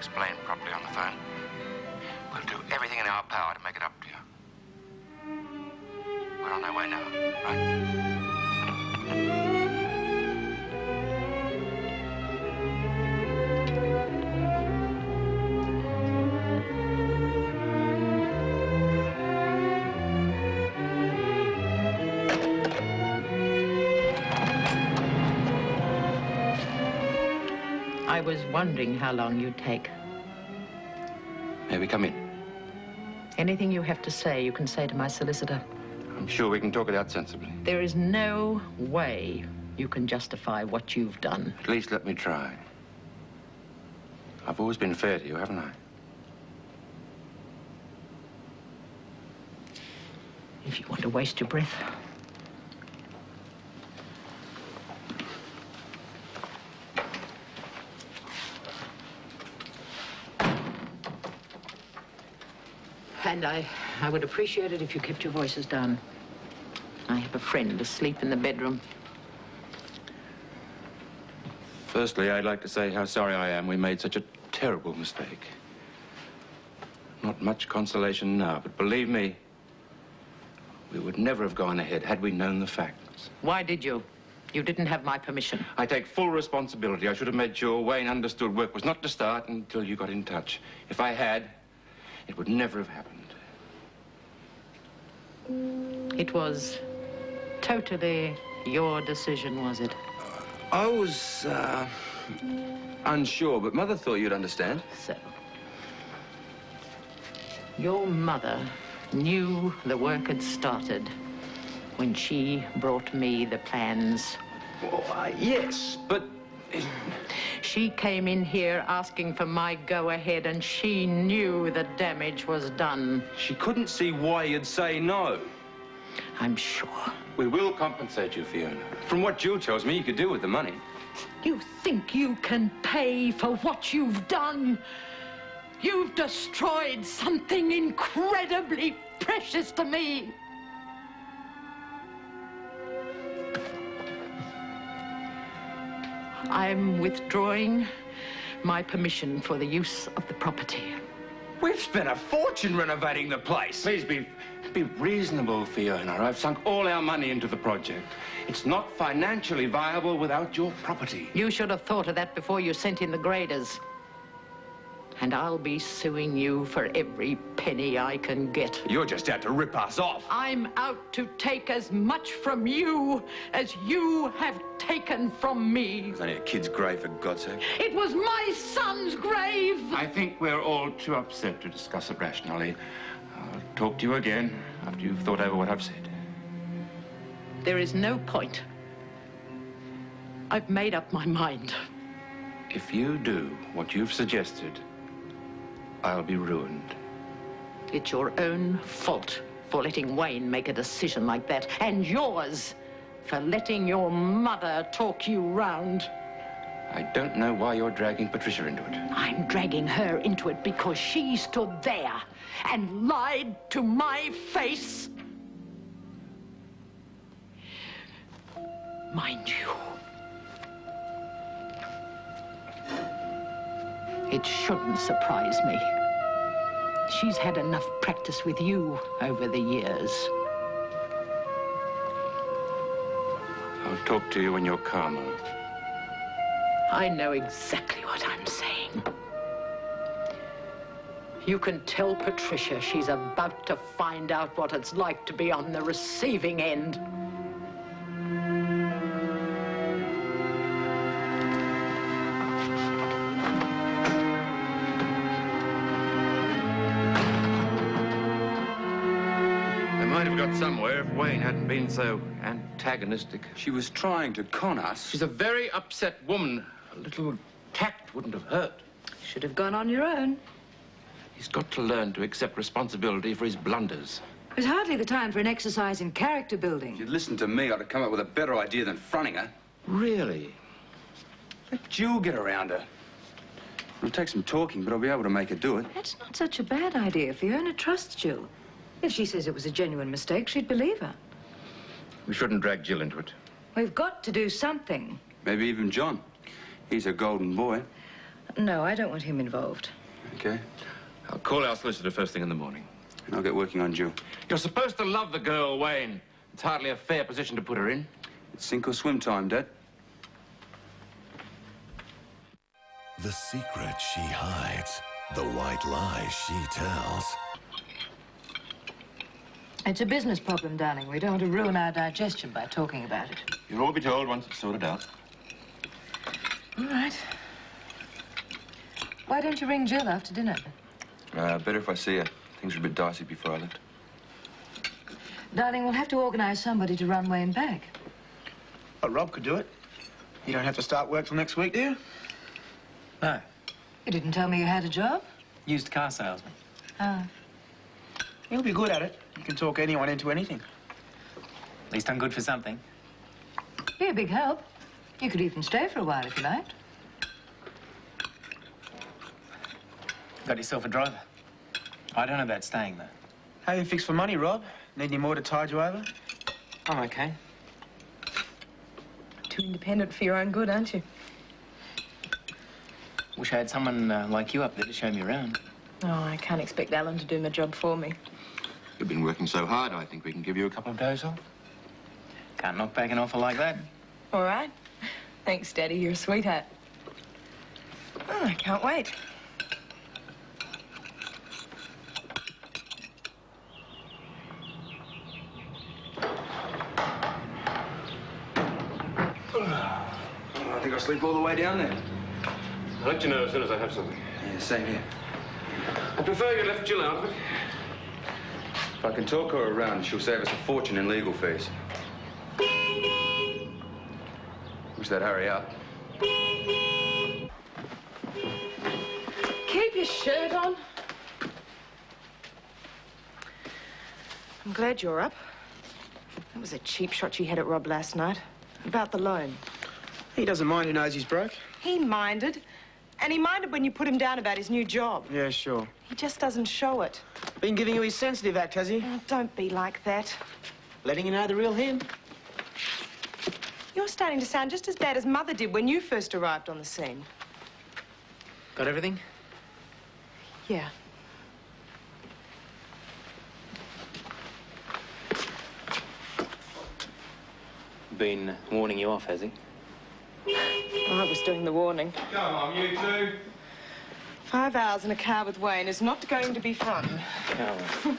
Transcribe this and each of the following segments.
explain properly on the phone. We'll do everything in our power to make it up to you. We're on our way now, right? I was wondering how long you'd take. May we come in? Anything you have to say, you can say to my solicitor. I'm sure we can talk it out sensibly. There is no way you can justify what you've done. At least let me try. I've always been fair to you, haven't I? If you want to waste your breath. And I would appreciate it if you kept your voices down. I have a friend asleep in the bedroom. Firstly, I'd like to say how sorry I am we made such a terrible mistake. Not much consolation now, but believe me, we would never have gone ahead had we known the facts. Why did you? You didn't have my permission. I take full responsibility. I should have made sure Wayne understood work was not to start until you got in touch. If I had, it would never have happened. It was totally your decision, was it? I was, unsure, but Mother thought you'd understand. So, your mother knew the work had started when she brought me the plans. Well, yes, but... She came in here asking for my go-ahead, and she knew the damage was done. She couldn't see why you'd say no. I'm sure. We will compensate you, Fiona. From what Jill tells me, you could do with the money. You think you can pay for what you've done? You've destroyed something incredibly precious to me. I'm withdrawing my permission for the use of the property. We've spent a fortune renovating the place. Please be reasonable, Fiona. I've sunk all our money into the project. It's not financially viable without your property. You should have thought of that before you sent in the graders. And I'll be suing you for every penny I can get. You're just out to rip us off. I'm out to take as much from you as you have taken from me. It's only a kid's grave, for God's sake. It was my son's grave! I think we're all too upset to discuss it rationally. I'll talk to you again after you've thought over what I've said. There is no point. I've made up my mind. If you do what you've suggested, I'll be ruined. It's your own fault for letting Wayne make a decision like that, and yours for letting your mother talk you round. I don't know why you're dragging Patricia into it. I'm dragging her into it because she stood there and lied to my face. Mind you, it shouldn't surprise me. She's had enough practice with you over the years. I'll talk to you when you're calmer. I know exactly what I'm saying. You can tell Patricia she's about to find out what it's like to be on the receiving end. Somewhere if Wayne hadn't been so antagonistic. She was trying to con us. She's a very upset woman. A little tact wouldn't have hurt. Should have gone on your own. He's got to learn to accept responsibility for his blunders. It's hardly the time for an exercise in character building. If you'd listened to me, I'd have come up with a better idea than fronting her. Really? Let Jill get around her. It'll take some talking, but I'll be able to make her do it. That's not such a bad idea. Fiona trusts Jill. If she says it was a genuine mistake, she'd believe her. We shouldn't drag Jill into it. We've got to do something. Maybe even John. He's a golden boy. No, I don't want him involved. Okay. I'll call our solicitor first thing in the morning. And I'll get working on Jill. You're supposed to love the girl, Wayne. It's hardly a fair position to put her in. It's sink or swim time, Dad. The secret she hides, the white lies she tells. It's a business problem, darling. We don't want to ruin our digestion by talking about it. You'll all be told once it's sorted out. All right. Why don't you ring Jill after dinner? Better if I see her. Things were a bit dicey before I left. Darling, we'll have to organise somebody to run Wayne back. Well, Rob could do it. You don't have to start work till next week, do you? No. You didn't tell me you had a job? Used car salesman. Oh. He'll be good at it. You can talk anyone into anything. At least I'm good for something. Be a big help. You could even stay for a while if you liked. Got yourself a driver. I don't know about staying, though. How you fixed for money, Rob? Need any more to tide you over? I'm okay. Too independent for your own good, aren't you? Wish I had someone like you up there to show me around. Oh, I can't expect Alan to do my job for me. You've been working so hard, I think we can give you a couple of days off. Can't knock back an offer like that. All right. Thanks, Daddy. You're a sweetheart. Oh, I can't wait. I think I'll sleep all the way down there. I'll let you know as soon as I have something. Yeah, same here. I prefer you left Jill out of it. If I can talk her around, she'll save us a fortune in legal fees. Wish they'd hurry up. Keep your shirt on. I'm glad you're up. That was a cheap shot she had at Rob last night. About the loan. He doesn't mind who knows he's broke. He minded. And he minded when you put him down about his new job. Yeah, sure. He just doesn't show it. Been giving you his sensitive act, has he? Oh, don't be like that. Letting you know the real him. You're starting to sound just as bad as Mother did when you first arrived on the scene. Got everything? Yeah. Been warning you off, has he? I was doing the warning. Come on, you two. 5 hours in a car with Wayne is not going to be fun. Oh.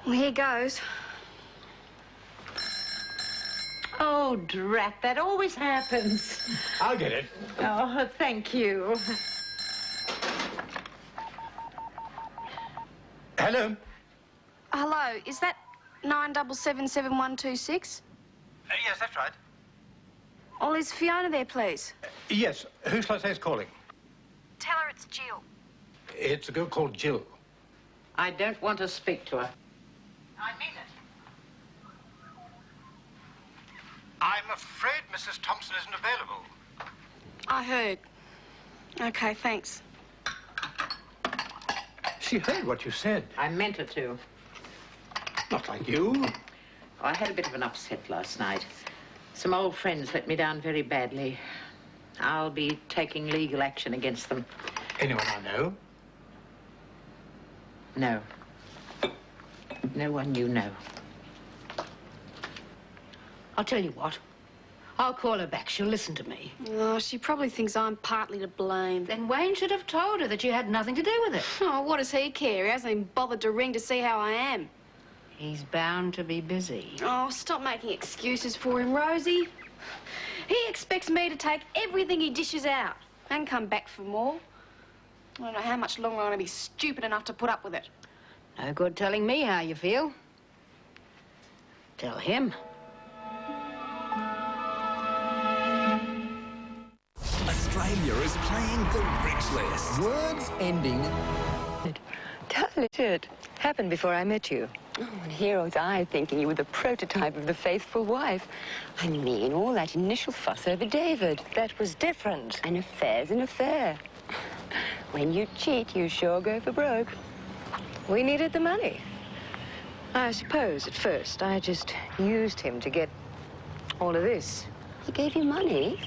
Well, here goes. Oh, drat, that always happens. I'll get it. Oh, thank you. Hello? Hello, is that 9777126? Yes, that's right. Well, is Fiona there, please? Yes. Who shall I say is calling? Tell her it's Jill. It's a girl called Jill. I don't want to speak to her. I mean it. I'm afraid Mrs. Thompson isn't available. I heard. Okay, thanks. She heard what you said. I meant her to. Not like you. I had a bit of an upset last night. Some old friends let me down very badly. I'll be taking legal action against them. Anyone I know? No. No one you know. I'll tell you what. I'll call her back. She'll listen to me. Oh, she probably thinks I'm partly to blame. Then Wayne should have told her that you had nothing to do with it. Oh, what does he care? He hasn't even bothered to ring to see how I am. He's bound to be busy. Oh, stop making excuses for him, Rosie. He expects me to take everything he dishes out and come back for more. I don't know how much longer I'm going to be stupid enough to put up with it. No good telling me how you feel. Tell him. Australia is playing the rich list. Words ending. Talented. Happened before I met you. Oh, and here was I thinking you were the prototype of the faithful wife. I mean, all that initial fuss over David. That was different. An affair's an affair. When you cheat, you sure go for broke. We needed the money. I suppose at first I just used him to get all of this. He gave you money?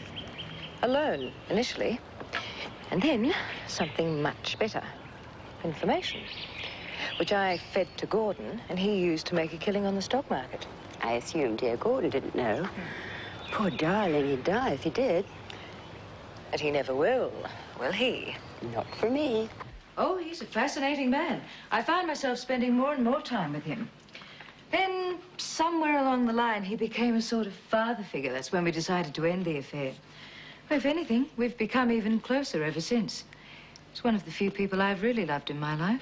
A loan, initially. And then something much better. Information. Which I fed to Gordon, and he used to make a killing on the stock market. I assumed dear Gordon didn't know. Poor darling, he'd die if he did. And he never will he? Not for me. Oh, he's a fascinating man. I find myself spending more and more time with him. Then, somewhere along the line, he became a sort of father figure. That's when we decided to end the affair. Well, if anything, we've become even closer ever since. He's one of the few people I've really loved in my life.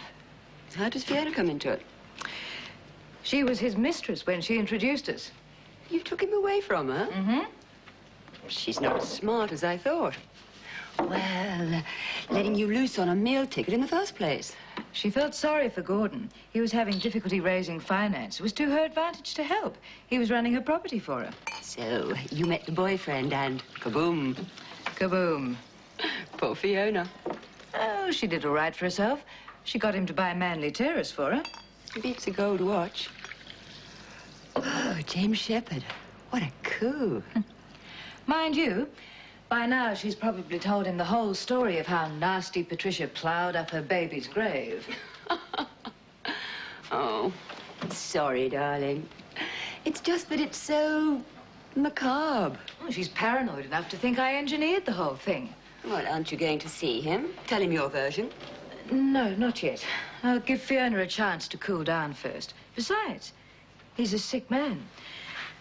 How does Fiona come into it? She was his mistress when she introduced us. You took him away from her? Mm-hmm. She's not as smart as I thought. Well, letting you loose on a meal ticket in the first place. She felt sorry for Gordon. He was having difficulty raising finance. It was to her advantage to help. He was running her property for her. So, you met the boyfriend and kaboom. Kaboom. Poor Fiona. Oh, she did all right for herself. She got him to buy a Manly Terrace for her. Beats a gold watch. Oh, James Shepherd. What a coup. Mind you, by now she's probably told him the whole story of how nasty Patricia ploughed up her baby's grave. Oh, sorry, darling. It's just that it's so macabre. Well, she's paranoid enough to think I engineered the whole thing. Well, aren't you going to see him? Tell him your version. No, not yet. I'll give Fiona a chance to cool down first. Besides, he's a sick man.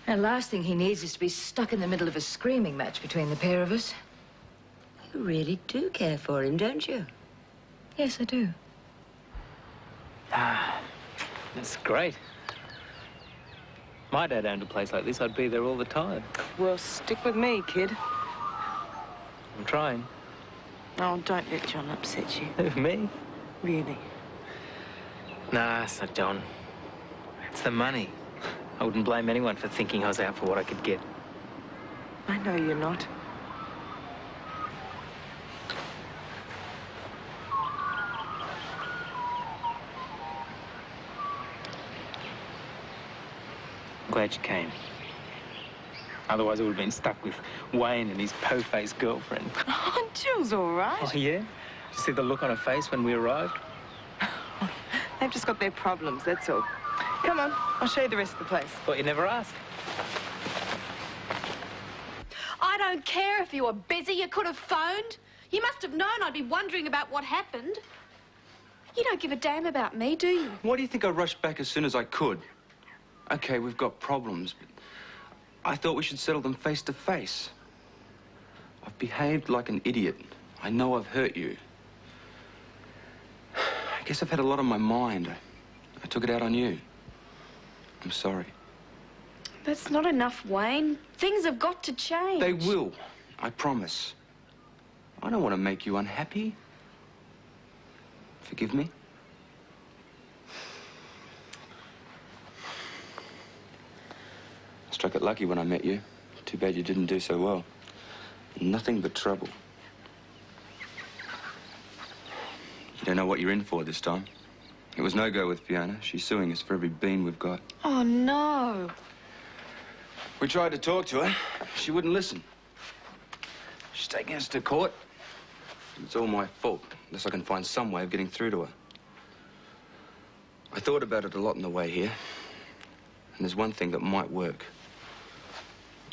And the last thing he needs is to be stuck in the middle of a screaming match between the pair of us. You really do care for him, don't you? Yes, I do. Ah, that's great. My dad owned a place like this. I'd be there all the time. Well, stick with me, kid. I'm trying. Oh, don't let John upset you. Who, me? Really. Nah, it's not John. It's the money. I wouldn't blame anyone for thinking I was out for what I could get. I know you're not. I'm glad you came. Otherwise, I would have been stuck with Wayne and his po-faced girlfriend. Oh, Jill's all right. Oh, yeah? Did you see the look on her face when we arrived? They've just got their problems, that's all. Come on, I'll show you the rest of the place. Thought you never asked. I don't care if you were busy. You could have phoned. You must have known I'd be wondering about what happened. You don't give a damn about me, do you? Why do you think I rushed back as soon as I could? Okay, we've got problems, but I thought we should settle them face to face. I've behaved like an idiot. I know I've hurt you. I guess I've had a lot on my mind. I took it out on you. I'm sorry. That's not enough, Wayne. Things have got to change. They will. I promise. I don't want to make you unhappy. Forgive me? Struck it lucky when I met you. Too bad you didn't do so well. Nothing but trouble. You don't know what you're in for this time. It was no go with Fiona. She's suing us for every bean we've got. Oh, no. We tried to talk to her. She wouldn't listen. She's taking us to court. It's all my fault, unless I can find some way of getting through to her. I thought about it a lot on the way here. And there's one thing that might work.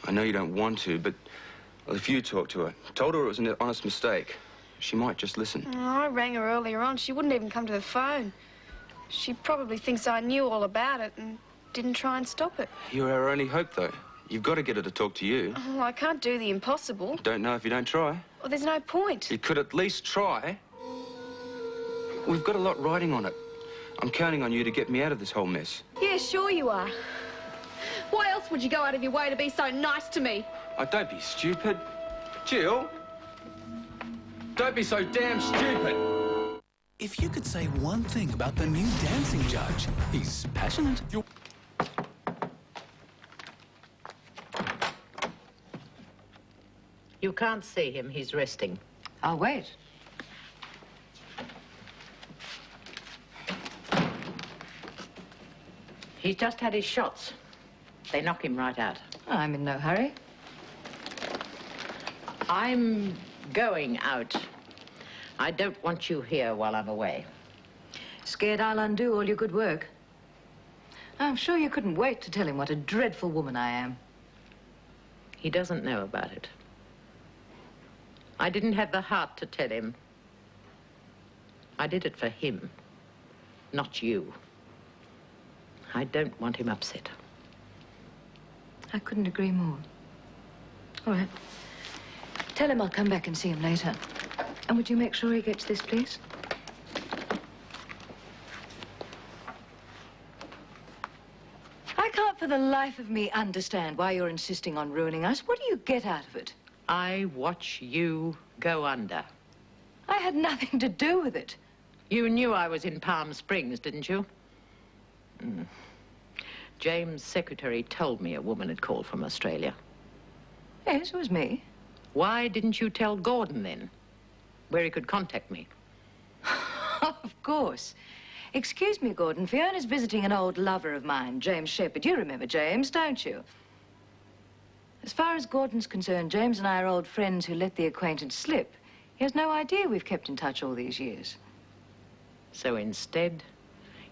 I know you don't want to, but well, if you talk to her, told her it was an honest mistake, she might just listen. Oh, I rang her earlier on. She wouldn't even come to the phone. She probably thinks I knew all about it and didn't try and stop it. You're our only hope, though. You've got to get her to talk to you. Oh, I can't do the impossible. Don't know if you don't try. Well, there's no point. You could at least try. We've got a lot riding on it. I'm counting on you to get me out of this whole mess. Yeah, sure you are. Why else would you go out of your way to be so nice to me? Oh, don't be stupid. Jill, don't be so damn stupid. If you could say one thing about the new dancing judge, he's passionate. You can't see him. He's resting. I'll wait. He's just had his shots. They knock him right out. I'm in no hurry. I'm going out. I don't want you here while I'm away. Scared I'll undo all your good work. I'm sure you couldn't wait to tell him what a dreadful woman I am. He doesn't know about it. I didn't have the heart to tell him. I did it for him, not you. I don't want him upset. I couldn't agree more. All right. Tell him I'll come back and see him later. And would you make sure he gets this, please? I can't for the life of me understand why you're insisting on ruining us. What do you get out of it? I watch you go under. I had nothing to do with it. You knew I was in Palm Springs, didn't you? James' secretary told me a woman had called from Australia. Yes, it was me. Why didn't you tell Gordon then, where he could contact me? Of course. Excuse me, Gordon. Fiona's visiting an old lover of mine, James Shepherd. You remember James, don't you? As far as Gordon's concerned, James and I are old friends who let the acquaintance slip. He has no idea we've kept in touch all these years. So instead,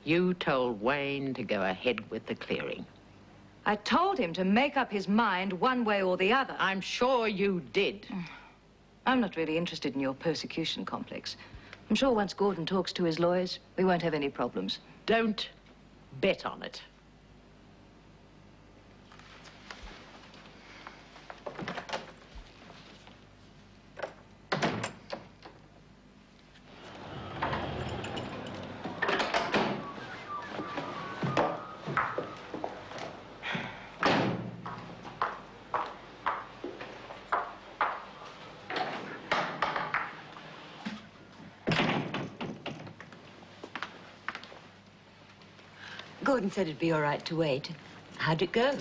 you told Wayne to go ahead with the clearing. I told him to make up his mind one way or the other. I'm sure you did. I'm not really interested in your persecution complex. I'm sure once Gordon talks to his lawyers, we won't have any problems. Don't bet on it. Gordon said it'd be all right to wait. How'd it go?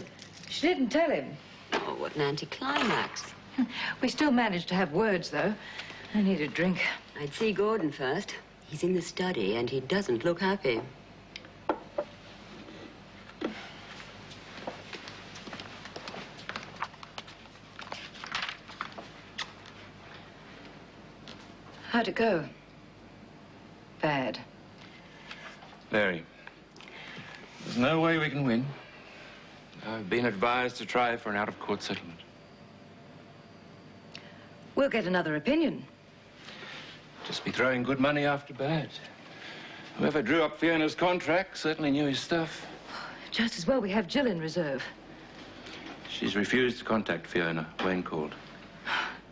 She didn't tell him. Oh, what an anticlimax. We still managed to have words, though. I need a drink. I'd see Gordon first. He's in the study, and he doesn't look happy. How'd it go? Bad. Very. There's no way we can win. I've been advised to try for an out-of-court settlement. We'll get another opinion. Just be throwing good money after bad. Whoever drew up Fiona's contract certainly knew his stuff. Just as well we have Jill in reserve. She's refused to contact Fiona. Wayne called.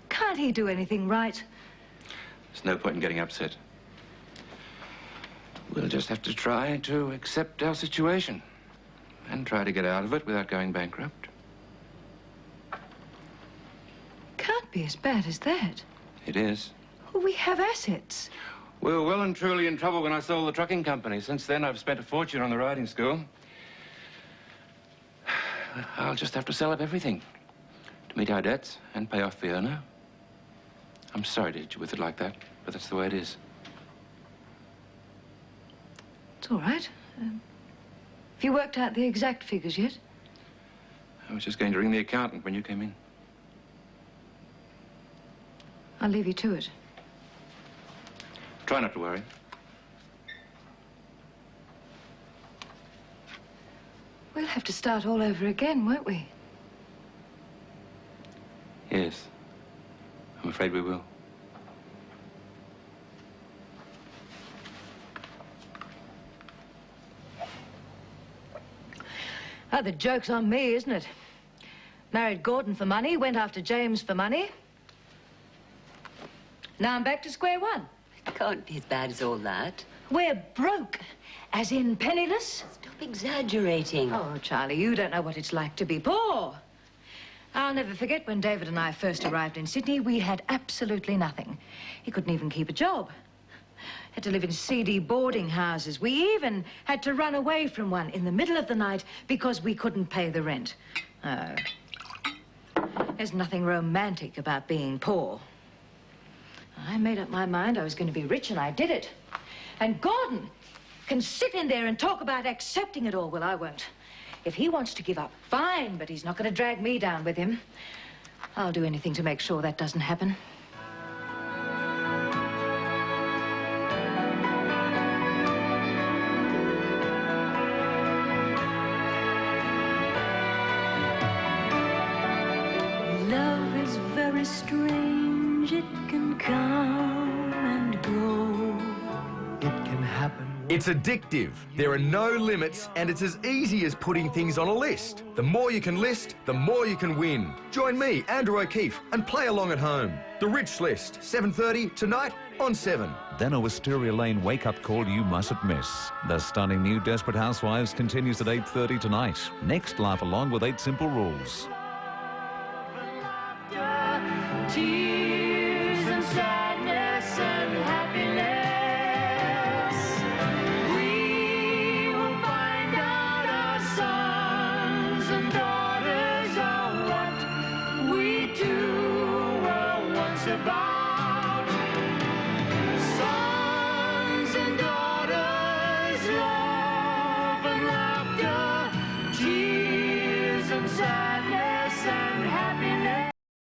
Can't he do anything right? There's no point in getting upset. We'll just have to try to accept our situation and try to get out of it without going bankrupt. Can't be as bad as that. It is. We have assets. We were well and truly in trouble when I sold the trucking company. Since then, I've spent a fortune on the riding school. I'll just have to sell up everything to meet our debts and pay off Fiona. I'm sorry to hit you with it like that, but that's the way it is. It's all right. Have you worked out the exact figures yet? I was just going to ring the accountant when you came in. I'll leave you to it. Try not to worry. We'll have to start all over again, won't we? Yes. I'm afraid we will. Oh, the joke's on me, isn't it? Married Gordon for money, went after James for money. Now I'm back to square one. It can't be as bad as all that. We're broke, as in penniless. Stop exaggerating. Oh, Charlie, you don't know what it's like to be poor. I'll never forget when David and I first arrived in Sydney, we had absolutely nothing. He couldn't even keep a job. Had to live in seedy boarding houses. We even had to run away from one in the middle of the night because we couldn't pay the rent. Oh. There's nothing romantic about being poor. I made up my mind I was going to be rich, and I did it. And Gordon, can sit in there and talk about accepting it all. Well, I won't. If he wants to give up, fine, but he's not going to drag me down with him. I'll do anything to make sure that doesn't happen. Love is very strange. It can come and go. It can happen. It's addictive. There are no limits, and it's as easy as putting things on a list. The more you can list, the more you can win. Join me, Andrew O'Keefe, and play along at home. The Rich List, 7:30 tonight on 7. Then a Wisteria Lane wake-up call you mustn't miss. The stunning new Desperate Housewives continues at 8:30 tonight. Next, laugh along with 8 simple rules. Tears